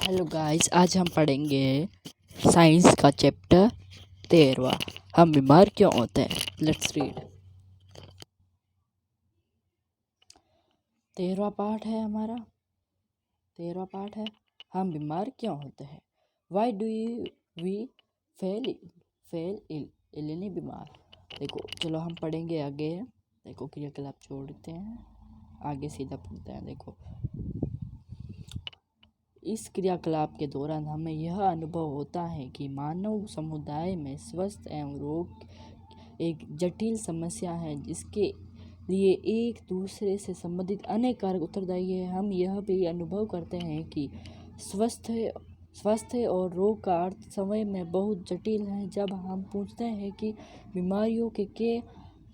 Hello guys, आज हम पढ़ेंगे साइंस का चैप्टर 13। हम बीमार क्यों होते हैं। Let's read. 13वां पार्ट है हमारा। 13वां पार्ट है हम बीमार क्यों होते हैं। Why do we fell ill यानी बीमार। देखो चलो हम पढ़ेंगे आगे। देखो क्रियाकलाप छोड़ते हैं, आगे सीधा पढ़ते हैं। देखो इस क्रियाकलाप के दौरान हमें यह अनुभव होता है कि मानव समुदाय में स्वस्थ एवं रोग एक जटिल समस्या है जिसके लिए एक दूसरे से संबंधित अनेक कारक उत्तरदायी है। हम यह भी अनुभव करते हैं कि स्वास्थ्य और रोग का अर्थ समय में बहुत जटिल है। जब हम पूछते हैं कि बीमारियों के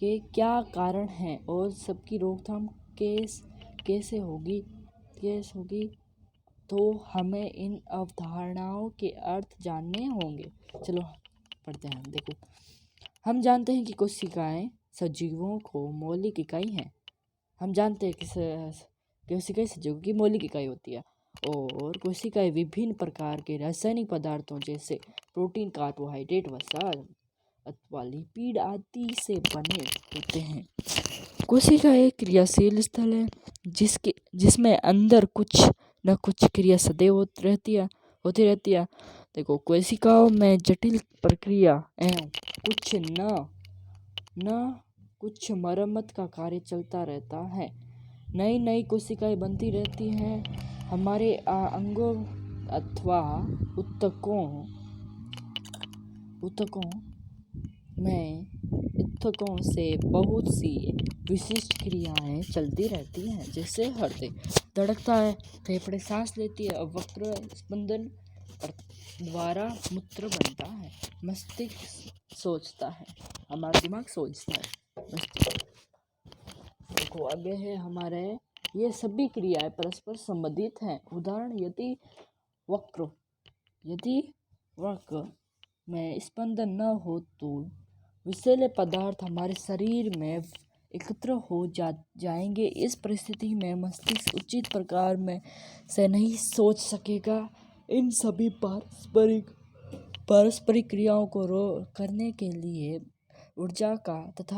क्या कारण हैं और सबकी रोकथाम कैसे होगी तो हमें इन अवधारणाओं के अर्थ जानने होंगे। चलो पढ़ते हैं। देखो हम जानते हैं कि कोशिकाएं सजीवों को मौलिक इकाई हैं। हम जानते हैं कि कोशिकाएं सजीवों की मौलिक इकाई होती है और कोशिकाएं विभिन्न प्रकार के रासायनिक पदार्थों जैसे प्रोटीन, कार्बोहाइड्रेट, वसा अथवा लिपिड आदि से बने होते हैं। कोशिका एक क्रियाशील स्थल है जिसमें अंदर कुछ न कुछ क्रिया सदैव होती रहती है। देखो कोशिकाओं में जटिल प्रक्रिया एवं कुछ मरम्मत का कार्य चलता रहता है। नई कोशिकाएं बनती रहती हैं। हमारे अंगों अथवा ऊतकों से बहुत सी विशिष्ट क्रियाएं चलती रहती हैं, जैसे हृदय धड़कता है, फेफड़े सांस लेती है और वक्र स्पंदन द्वारा मूत्र बनता है, मस्तिष्क सोचता है, हमारा दिमाग सोचता है। देखो आगे है हमारे ये सभी क्रियाएं परस्पर संबंधित हैं। उदाहरण यदि वक्र में स्पंदन न हो तो विषैले पदार्थ हमारे शरीर में एकत्र हो जाएंगे। इस परिस्थिति में मस्तिष्क उचित प्रकार में से नहीं सोच सकेगा। इन सभी पारस्परिक क्रियाओं को करने के लिए ऊर्जा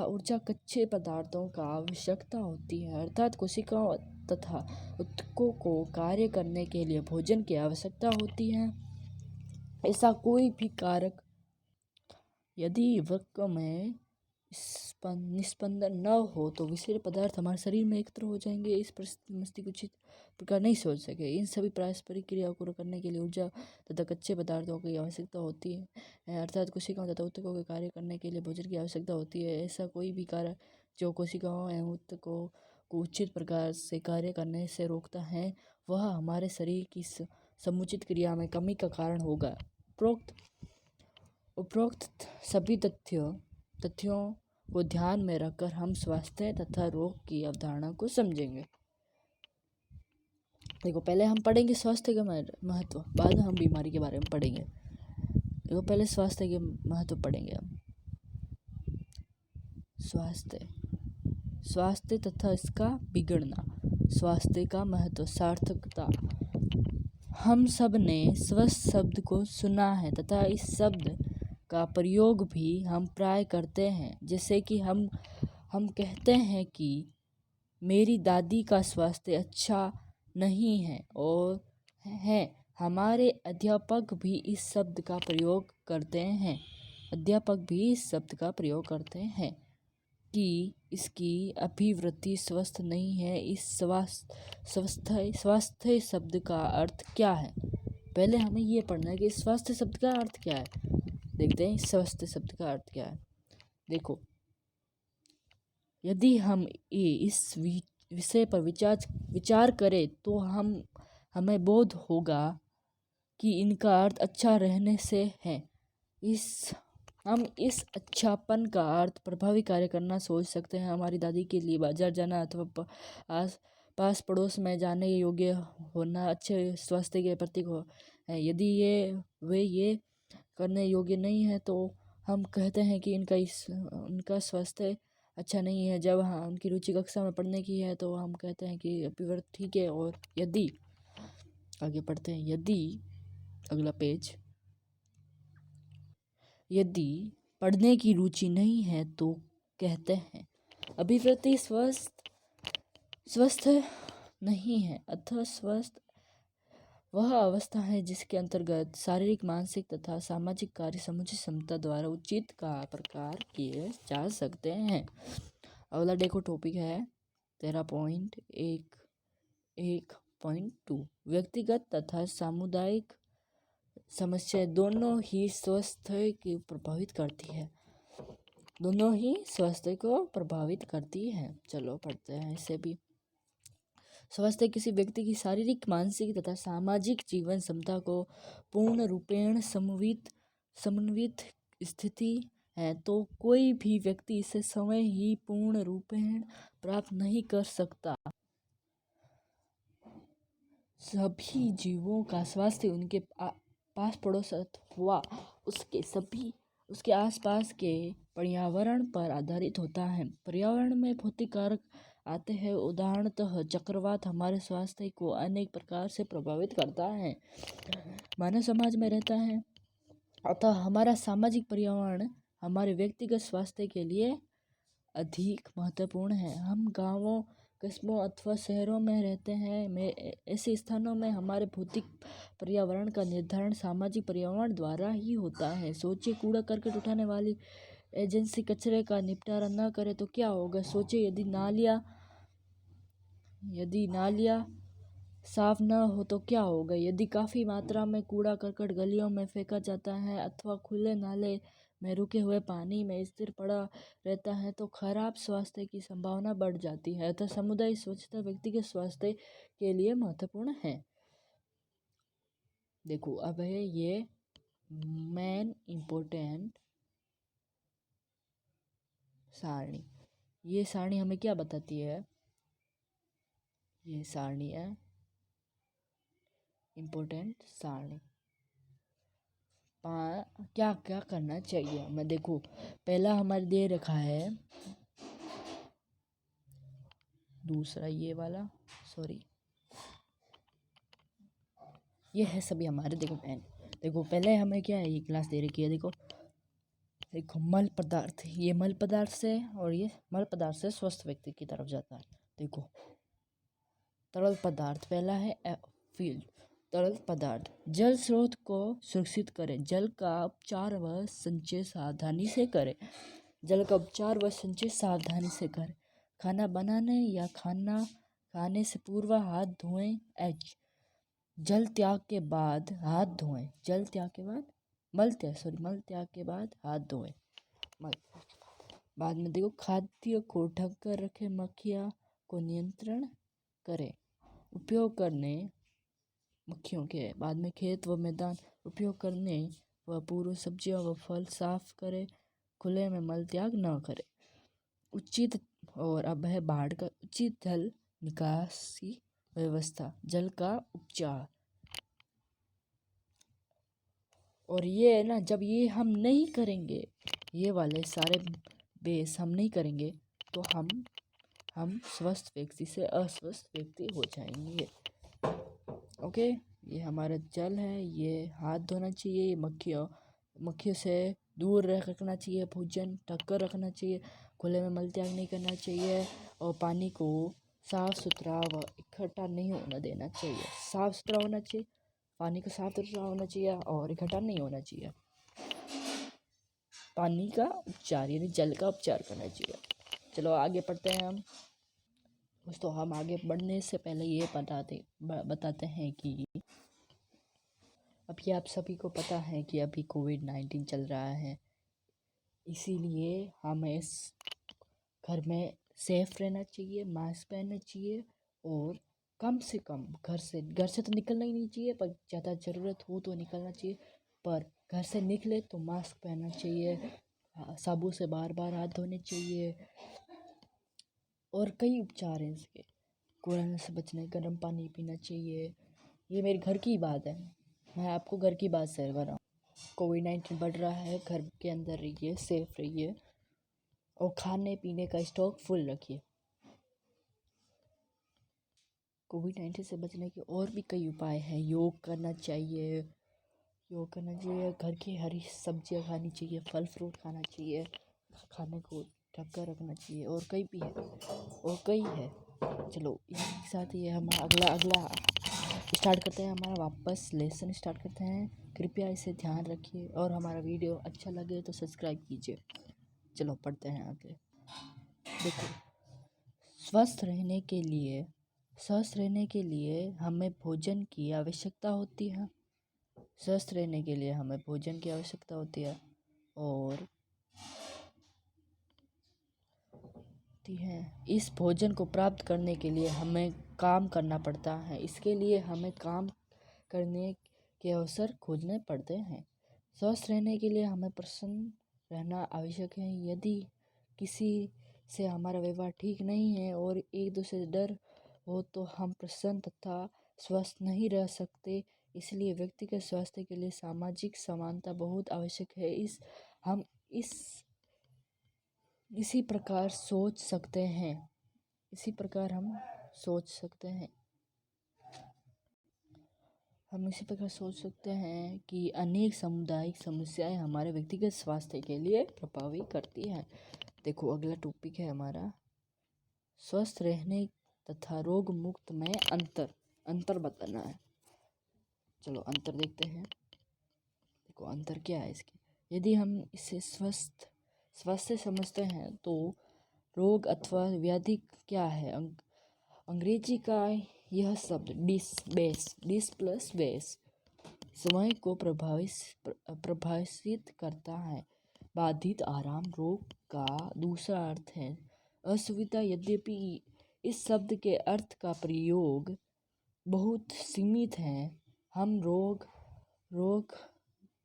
ऊर्जा कच्चे पदार्थों का आवश्यकता होती है, अर्थात कोशिकाओं तथा ऊतकों को कार्य करने के लिए भोजन की आवश्यकता होती है। ऐसा कोई भी कारक यदि वक्र में निस्पंदन न हो तो विषैले पदार्थ हमारे शरीर में एकत्र हो जाएंगे। इस परिस्थिति में मस्तिष्क उचित प्रकार नहीं सोच सके। इन सभी पारस्परिक क्रियाओं को करने के लिए ऊर्जा तथा कच्चे पदार्थों की आवश्यकता होती है, अर्थात कोशिकाओं तथा ऊतकों के कार्य करने के लिए भोजन की आवश्यकता होती है। ऐसा कोई भी कार्य जो कोशिकाओं एवं ऊतकों को उचित प्रकार से कार्य करने से रोकता है वह हमारे शरीर की समुचित क्रिया में कमी का कारण होगा। उपरोक्त सभी तथ्यों को ध्यान में रखकर हम स्वास्थ्य तथा रोग की अवधारणा को समझेंगे। देखो पहले हम पढ़ेंगे स्वास्थ्य का महत्व, बाद में हम बीमारी के बारे में पढ़ेंगे। देखो पहले स्वास्थ्य के महत्व पढ़ेंगे हम। स्वास्थ्य तथा इसका बिगड़ना। स्वास्थ्य का महत्व, सार्थकता। हम सब ने स्वस्थ शब्द को सुना है तथा इस शब्द का प्रयोग भी हम प्राय करते हैं। जैसे कि हम कहते हैं कि मेरी दादी का स्वास्थ्य अच्छा नहीं है और हमारे अध्यापक भी इस शब्द का प्रयोग करते हैं कि इसकी अभिवृद्धि स्वस्थ नहीं है। इस स्वास्थ्य शब्द का अर्थ क्या है। पहले हमें ये पढ़ना है कि स्वास्थ्य शब्द का अर्थ क्या है। देखते हैं स्वास्थ्य शब्द का अर्थ क्या है। देखो यदि हम इस विषय पर विचार करें तो हमें बोध होगा कि इनका अर्थ अच्छा रहने से है। हम इस अच्छापन का अर्थ प्रभावी कार्य करना सोच सकते हैं। हमारी दादी के लिए बाजार जाना अथवा पास पड़ोस में जाने योग्य होना अच्छे स्वास्थ्य के प्रतीक है। यदि वे ये करने योग्य नहीं है तो हम कहते हैं कि उनका स्वास्थ्य अच्छा नहीं है। जब उनकी रुचि कक्षा में पढ़ने की है तो हम कहते हैं कि अभिवृद्धि ठीक है। और यदि आगे पढ़ते हैं। यदि अगला पेज, यदि पढ़ने की रुचि नहीं है तो कहते हैं अभिवृत्ति स्वस्थ नहीं है। अतः स्वस्थ वह अवस्था है जिसके अंतर्गत शारीरिक, मानसिक तथा सामाजिक कार्य समुचित क्षमता द्वारा उचित का प्रकार किए जा सकते हैं। अगला देखो टॉपिक है 13.1.2 व्यक्तिगत तथा सामुदायिक समस्या दोनों ही स्वास्थ्य को प्रभावित करती है। दोनों ही स्वास्थ्य को प्रभावित करती है। चलो पढ़ते हैं इसे भी। स्वास्थ्य किसी व्यक्ति की शारीरिक, मानसिक तथा सामाजिक जीवन क्षमता को पूर्ण रूपेण समन्वित स्थिति है, तो कोई भी व्यक्ति इसे स्वयं ही पूर्ण रूपेण प्राप्त नहीं कर सकता। सभी जीवों का स्वास्थ्य उनके पास पड़ोस अथवा उसके आसपास के पर्यावरण पर आधारित होता है। पर्यावरण में भौतिक कारक आते हैं। उदाहरणतः चक्रवात हमारे स्वास्थ्य को अनेक प्रकार से प्रभावित करता है। मानव समाज में रहता है, अतः हमारा सामाजिक पर्यावरण हमारे व्यक्तिगत स्वास्थ्य के लिए अधिक महत्वपूर्ण है। हम गांवों, कस्बों अथवा शहरों में रहते हैं। ऐसे स्थानों में हमारे भौतिक पर्यावरण का निर्धारण सामाजिक पर्यावरण द्वारा ही होता है। सोचिए, कूड़ा करकट उठाने वाली एजेंसी कचरे का निपटारा न करे तो क्या होगा। सोचिए, यदि नालियाँ साफ न हो तो क्या होगा। यदि काफ़ी मात्रा में कूड़ा करकट गलियों में फेंका जाता है अथवा खुले नाले में रुके हुए पानी में स्थिर पड़ा रहता है तो खराब स्वास्थ्य की संभावना बढ़ जाती है। अतः सामुदायिक स्वच्छता व्यक्तिगत स्वास्थ्य के लिए महत्वपूर्ण है। देखो अब है ये मेन इम्पोर्टेंट सारणी। ये सारणी हमें क्या बताती है। ये सारणी है इम्पोर्टेंट सारणी। क्या क्या करना चाहिए हमें। देखो पहला हमारे दे रखा है, दूसरा ये वाला, सॉरी ये है सभी हमारे। देखो देखो पहले हमें क्या है, ये क्लास दे रखी है। देखो मल पदार्थ, ये मल पदार्थ से और ये मल पदार्थ से स्वस्थ व्यक्ति की तरफ जाता है। देखो तरल पदार्थ पहला है फ्यूल। तरल पदार्थ जल स्रोत को सुरक्षित करें। जल का उपचार व संचय सावधानी से करें। जल का उपचार व संचय सावधानी से करें। खाना बनाने या खाना खाने से पूर्व हाथ धोएं। जल त्याग के बाद हाथ धोएं। मल त्याग के बाद हाथ धोएं। बाद में देखो खाद्य को ढक कर रखें। मक्खियों को नियंत्रण करें। उपयोग करने मक्खियों के बाद में खेत व मैदान उपयोग करने व पूर्व सब्जियां व फल साफ करें। खुले में मल त्याग न करें। उचित और अब है बाढ़ का उचित जल निकासी व्यवस्था, जल का उपचार। और ये है ना, जब ये हम नहीं करेंगे, ये वाले सारे बेस हम नहीं करेंगे तो हम स्वस्थ व्यक्ति से अस्वस्थ व्यक्ति हो जाएंगे। ओके, ये हमारा जल है। ये हाथ धोना चाहिए। मक्खियों से दूर रखना चाहिए। भोजन ढककर रखना चाहिए। खुले में मल त्याग नहीं करना चाहिए। और पानी को साफ सुथरा व इकट्ठा नहीं होना देना चाहिए। साफ सुथरा होना चाहिए, पानी को साफ सुथरा होना चाहिए और इकट्ठा नहीं होना चाहिए। पानी का उपचार यानी जल का उपचार करना चाहिए। चलो आगे पढ़ते हैं हम। दोस्तों हम आगे बढ़ने से पहले ये बताते हैं कि अभी आप सभी को पता है कि अभी कोविड-19 चल रहा है, इसीलिए हमें घर में सेफ रहना चाहिए, मास्क पहनना चाहिए और कम से कम घर से तो निकलना ही नहीं चाहिए, पर ज़्यादा ज़रूरत हो तो निकलना चाहिए। पर घर से निकले तो मास्क पहनना चाहिए। साबुन से बार बार हाथ धोने चाहिए। और कई उपचार हैं इसके। कोरोना से बचने गर्म पानी पीना चाहिए। ये मेरे घर की बात है, मैं आपको घर की बात शेयर कर रहा हूँ। कोविड-19 बढ़ रहा है, घर के अंदर रहिए, सेफ रहिए और खाने पीने का स्टॉक फुल रखिए। कोविड-19 से बचने के और भी कई उपाय हैं। योग करना चाहिए, घर की हरी सब्जियां खानी चाहिए, फल फ्रूट खाना चाहिए, खाने को ढक कर रखना चाहिए, और कई है। चलो इसी के साथ ये हम अगला स्टार्ट करते हैं, हमारा वापस लेसन स्टार्ट करते हैं। कृपया इसे ध्यान रखिए और हमारा वीडियो अच्छा लगे तो सब्सक्राइब कीजिए। चलो पढ़ते हैं आगे। देखो, स्वस्थ रहने के लिए हमें भोजन की आवश्यकता होती है। और इस भोजन को प्राप्त करने के लिए हमें काम करना पड़ता है। इसके लिए हमें काम करने के अवसर खोजने पड़ते हैं। स्वस्थ रहने के लिए हमें प्रसन्न रहना आवश्यक है। यदि किसी से हमारा व्यवहार ठीक नहीं है और एक दूसरे से डर हो तो हम प्रसन्न तथा स्वस्थ नहीं रह सकते। इसलिए व्यक्तिगत स्वास्थ्य के लिए सामाजिक समानता बहुत आवश्यक है। इसी प्रकार हम सोच सकते हैं कि अनेक सामुदायिक समस्याएं हमारे व्यक्तिगत स्वास्थ्य के लिए प्रभावित करती हैं। देखो अगला टॉपिक है हमारा स्वस्थ रहने तथा रोग मुक्त में अंतर बताना है। चलो अंतर देखते हैं। देखो अंतर क्या है इसके। यदि हम इसे स्वास्थ्य समझते हैं तो रोग अथवा व्याधि क्या है। अंग्रेजी का यह शब्द डिस प्लस बेस समय को प्रभावित करता है। बाधित आराम रोग का दूसरा अर्थ है असुविधा। यद्यपि इस शब्द के अर्थ का प्रयोग बहुत सीमित है। हम रोग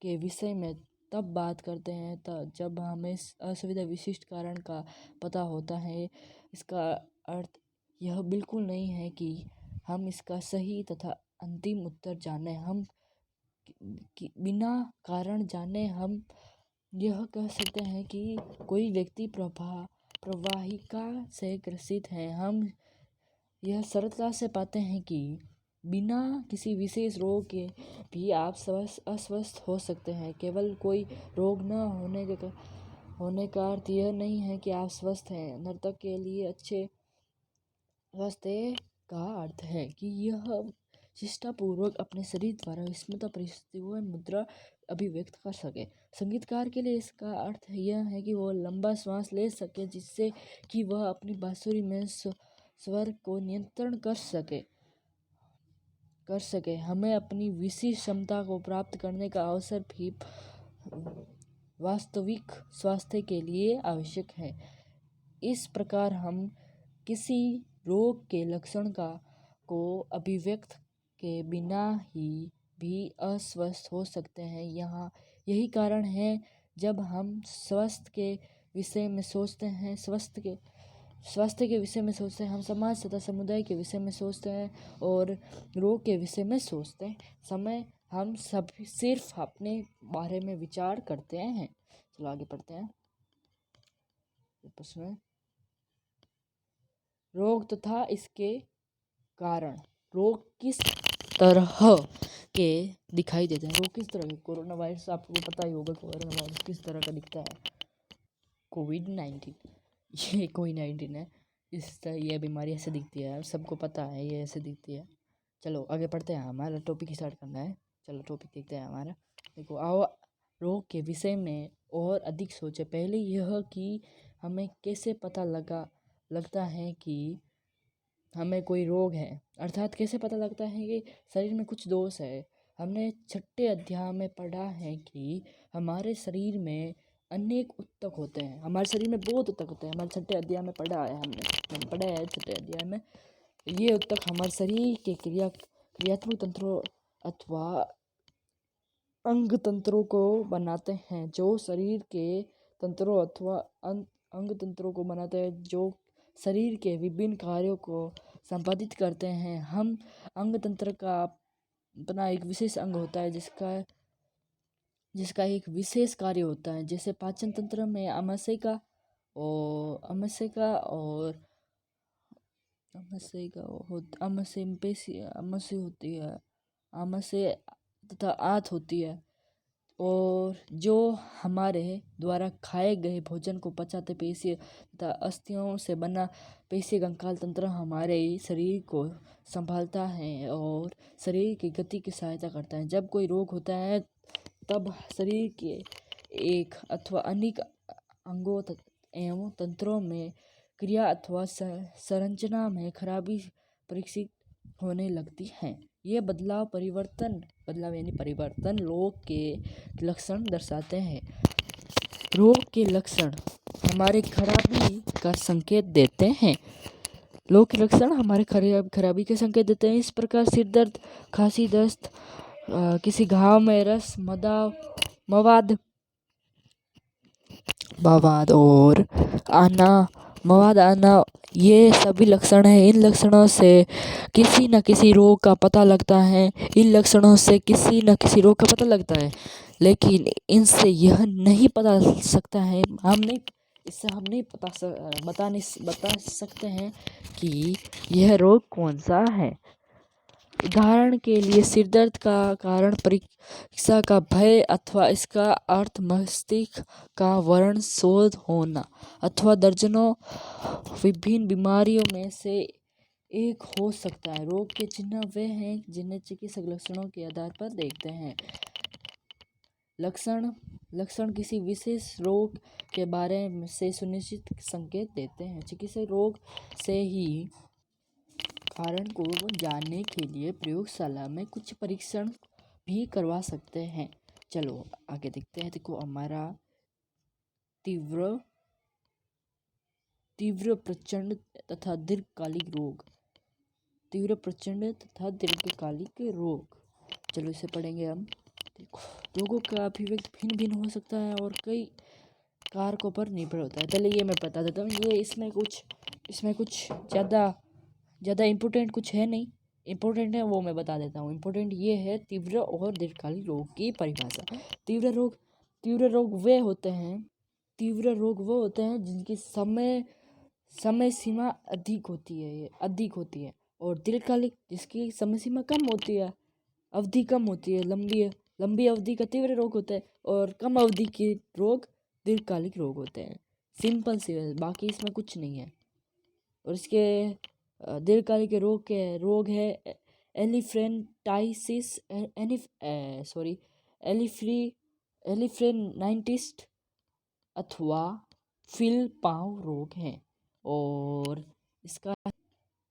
के विषय में तब बात करते हैं जब हमें असुविधा विशिष्ट कारण का पता होता है। इसका अर्थ यह बिल्कुल नहीं है कि हम इसका सही तथा अंतिम उत्तर जाने। हम बिना कारण जाने हम यह कह सकते हैं कि कोई व्यक्ति प्रवाहिका से ग्रसित है। हम यह सरलता से पाते हैं कि बिना किसी विशेष रोग के भी आप अस्वस्थ हो सकते हैं। केवल कोई रोग न होने का अर्थ यह नहीं है कि आप स्वस्थ हैं। नर्तक के लिए अच्छे स्वास्थ्य का अर्थ है कि यह चेष्टापूर्वक अपने शरीर द्वारा विस्मृत परिस्थितियों में मुद्रा अभिव्यक्त कर सके। संगीतकार के लिए इसका अर्थ यह है कि वह लंबा श्वास ले सके जिससे कि वह अपनी बांसुरी में स्वर को नियंत्रण कर सके। हमें अपनी विशिष्ट क्षमता को प्राप्त करने का अवसर भी वास्तविक स्वास्थ्य के लिए आवश्यक है। इस प्रकार हम किसी रोग के लक्षण को अभिव्यक्त के बिना ही भी अस्वस्थ हो सकते हैं। यही कारण है जब हम स्वास्थ्य के विषय में सोचते हैं हम समाज तथा समुदाय के विषय में सोचते हैं और रोग के विषय में सोचते समय हम सब सिर्फ अपने बारे में विचार करते हैं। चलो आगे पढ़ते हैं। प्रश्न रोग तथा इसके कारण। रोग किस तरह के दिखाई देते हैं। रोग किस तरह के। कोरोना वायरस आपको पता ही होगा कोरोना वायरस किस तरह का दिखता है। कोविड-19 है। ये बीमारी ऐसे दिखती है, सबको पता है ये ऐसे दिखती है। चलो आगे पढ़ते हैं। हमारा टॉपिक स्टार्ट करना है। चलो टॉपिक देखते हैं हमारा। देखो आओ रोग के विषय में और अधिक सोचे। पहले यह कि हमें कैसे पता लगता है कि हमें कोई रोग है, अर्थात कैसे पता लगता है कि शरीर में कुछ दोष है। हमने 6 अध्याय में पढ़ा है कि हमारे शरीर में अनेक ऊतक होते हैं। हमारे शरीर में बहुत ऊतक होते हैं। हमारे 6 अध्याय में पढ़ा है हमने पढ़ा है 6 अध्याय में। ये ऊतक हमारे शरीर के क्रियात्मक तंत्रों अथवा अंग तंत्रों को बनाते हैं जो शरीर के तंत्रों अथवा अंग तंत्रों को बनाते हैं जो शरीर के विभिन्न कार्यों को संपादित करते हैं। हम अंग तंत्र का अपना एक विशेष अंग होता है जिसका एक विशेष कार्य होता है। जैसे पाचन तंत्र में आमाशय का और अमसे होती है, आमसे तथा आत होती है। और जो हमारे द्वारा खाए गए भोजन को पचाते पेशीय तथा अस्थियों से बना पेशीय कंकाल तंत्र हमारे शरीर को संभालता है और शरीर की गति की सहायता करता है। जब कोई रोग होता है तब शरीर के एक अथवा अनेक अंगों एवं तंत्रों में क्रिया अथवा संरचना में खराबी परीक्षित होने लगती है। ये बदलाव यानी परिवर्तन रोग के लक्षण दर्शाते हैं। रोग के लक्षण हमारे खराबी का संकेत देते हैं। रोग के लक्षण हमारे खराबी के संकेत देते हैं। इस प्रकार सिर दर्द, खांसी, दस्त, किसी घाव में रस, मवाद आना, ये सभी लक्षण हैं। इन लक्षणों से किसी न किसी रोग का पता लगता है। लेकिन इनसे यह नहीं बता सकते हैं कि यह रोग कौन सा है। उदाहरण के लिए सिर दर्द का कारण परीक्षा का भय अथवा इसका अर्थ मस्तिष्क का वर्ण शोध होना अथवा दर्जनों विभिन्न बीमारियों में से एक हो सकता है। रोग के चिन्ह वे हैं जिन्हें चिकित्सक लक्षणों के आधार पर देखते हैं। लक्षण किसी विशेष रोग के बारे में से सुनिश्चित संकेत देते हैं। चिकित्सक रोग से ही कारण को जानने के लिए प्रयोगशाला में कुछ परीक्षण भी करवा सकते हैं। चलो आगे देखते हैं। देखो हमारा तीव्र प्रचंड तथा दीर्घकालिक रोग। चलो इसे पढ़ेंगे हम। देखो रोगों का अभिव्यक्ति भिन्न भिन्न हो सकता है और कई कारकों पर निर्भर होता है। चलिए ये मैं बता देता हूँ। ये इसमें कुछ ज़्यादा इम्पोर्टेंट कुछ है नहीं। इम्पोर्टेंट है वो मैं बता देता हूँ। इम्पोर्टेंट ये है तीव्र और दीर्घकालिक रोग की परिभाषा। तीव्र रोग वे होते हैं जिनकी समय सीमा अधिक होती है और दीर्घकालिक जिसकी समय सीमा कम होती है, अवधि कम होती है। लंबी अवधि का तीव्र रोग होता है और कम अवधि के रोग दीर्घकालिक रोग होते हैं। सिंपल सी है, बाकी इसमें कुछ नहीं है। और इसके दीर्घकालिक रोग है एलिफ्रेनाइटिस अथवा फिल-पांव रोग है। और इसका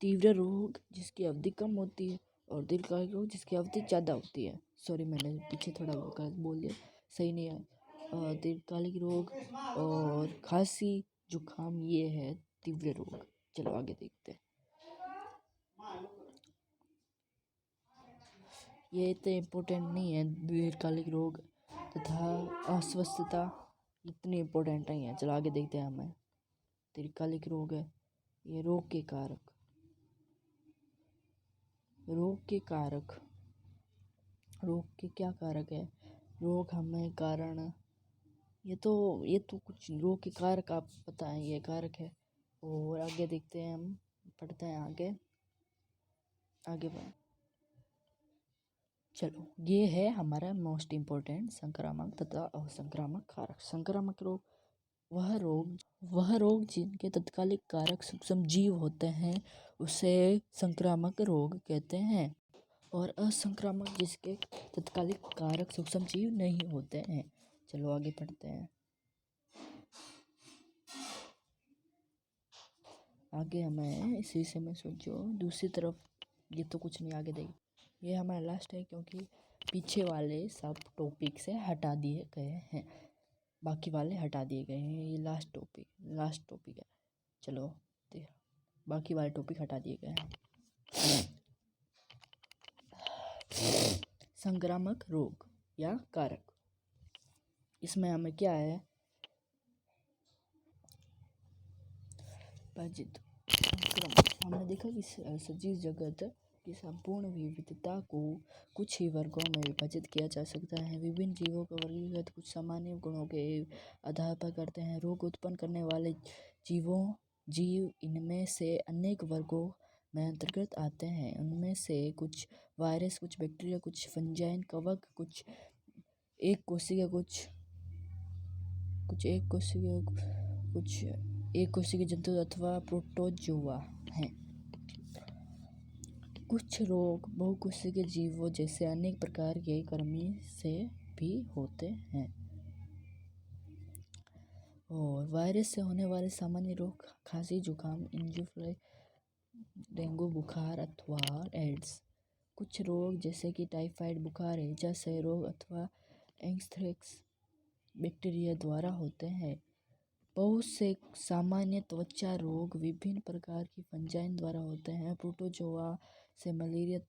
तीव्र रोग जिसकी अवधि कम होती है और दीर्घकालिक रोग जिसकी अवधि ज़्यादा होती है। सॉरी मैंने पीछे थोड़ा गलत बोल दिया, सही नहीं है। दीर्घकालिक रोग और खांसी जुकाम ये है तीव्र रोग। चलो आगे देखते हैं। ये इतने इम्पोर्टेंट नहीं है। दीर्घकालिक रोग तथा अस्वस्थता इतनी इम्पोर्टेंट नहीं है। चलो आगे देखते हैं हमें। दीर्घकालिक रोग है ये रोग के क्या कारक है। रोग हमें कारण ये तो कुछ रोग के कारक आप पता है ये कारक है। और आगे देखते हैं हम, पढ़ते हैं आगे बढ़। चलो ये है हमारा मोस्ट इम्पोर्टेंट संक्रामक तथा असंक्रामक कारक। संक्रामक रोग वह रोग जिनके तत्कालिक कारक सूक्ष्म जीव होते हैं उसे संक्रामक रोग कहते हैं। और असंक्रामक जिसके तत्कालिक कारक सूक्ष्म जीव नहीं होते हैं। चलो आगे पढ़ते हैं। आगे हमें इसी से में सोचो दूसरी तरफ ये तो कुछ नहीं आगे देख। ये हमारा लास्ट है क्योंकि पीछे वाले सब टॉपिक से हटा दिए गए हैं। बाकी वाले हटा दिए गए हैं। ये लास्ट टॉपिक है। चलो बाकी वाले टॉपिक हटा दिए गए हैं। संक्रामक रोग या कारक, इसमें हमें क्या है हमने देखा कि सजीव जगत की संपूर्ण विविधता को कुछ ही वर्गों में विभाजित किया जा सकता है। विभिन्न जीवों का वर्गीकृत कुछ सामान्य गुणों के आधार पर करते हैं। रोग उत्पन्न करने वाले जीव इनमें से अनेक वर्गों में अंतर्गत आते हैं। उनमें से कुछ वायरस, कुछ बैक्टीरिया, कुछ फंजाइन कवक, कुछ एक कोशिका जंतु अथवा प्रोटोजोआ हैं। कुछ रोग बहुकोशिकीय जीवों जैसे अनेक प्रकार के कृमि से भी होते हैं। और वायरस से होने वाले सामान्य रोग खांसी, जुकाम, इंफ्लुएंजा, डेंगू बुखार अथवा एड्स। कुछ रोग जैसे कि टाइफाइड बुखार, हैजा, क्षय रोग अथवा एंथ्रेक्स बैक्टीरिया द्वारा होते हैं। बहुत से सामान्य त्वचा रोग विभिन्न प्रकार की फंजाइन द्वारा होते हैं। प्रोटोजोआ से मलेरिया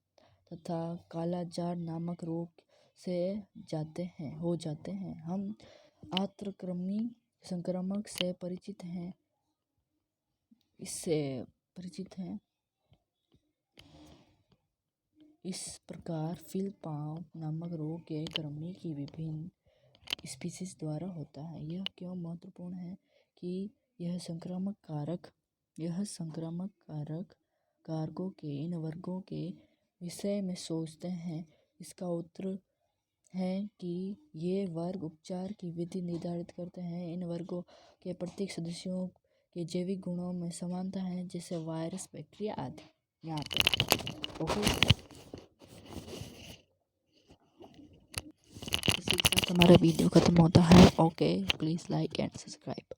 तथा कालाजार नामक रोग से हो जाते हैं। हम आंत्रकृमि संक्रमण से परिचित हैं। इस प्रकार फिलपाव नामक रोग के कृमि की विभिन्न स्पीशीज द्वारा होता है। यह क्यों महत्वपूर्ण है कि यह संक्रामक कारकों के इन वर्गों के विषय में सोचते हैं। इसका उत्तर है कि ये वर्ग उपचार की विधि निर्धारित करते हैं। इन वर्गों के प्रत्येक सदस्यों के जैविक गुणों में समानता है, जैसे वायरस, बैक्टीरिया आदि। यहाँ पे ओके, इसी के साथ हमारा वीडियो खत्म होता है। Okay, please like and subscribe.